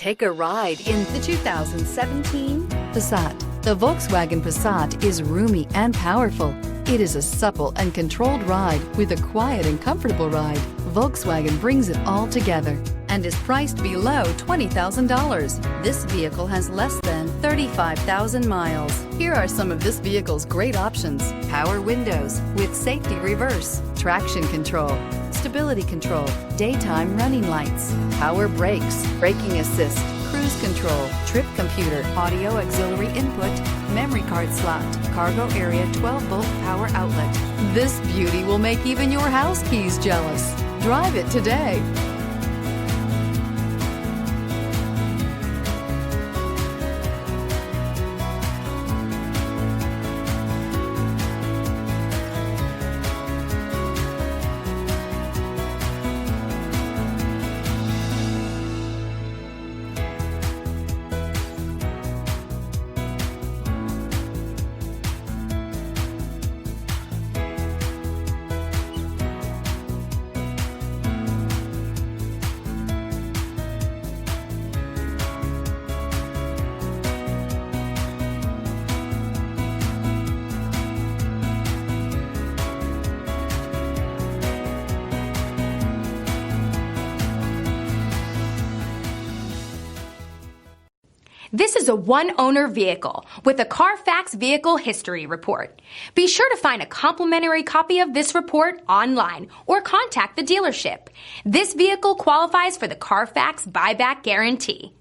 Take a ride in the 2017 Passat. The Volkswagen Passat is roomy and powerful. It is a supple and controlled ride with a quiet and comfortable ride. Volkswagen brings it all together and is priced below $20,000. This vehicle has less than 35,000 miles. Here are some of this vehicle's great options: power windows with safety reverse, traction control, stability control, daytime running lights, power brakes, braking assist, cruise control, trip computer, audio auxiliary input, memory card slot, cargo area 12-volt power outlet. This beauty will make even your house keys jealous. Drive it today. This is a one-owner vehicle with a Carfax Vehicle History Report. Be sure to find a complimentary copy of this report online or contact the dealership. This vehicle qualifies for the Carfax Buyback Guarantee.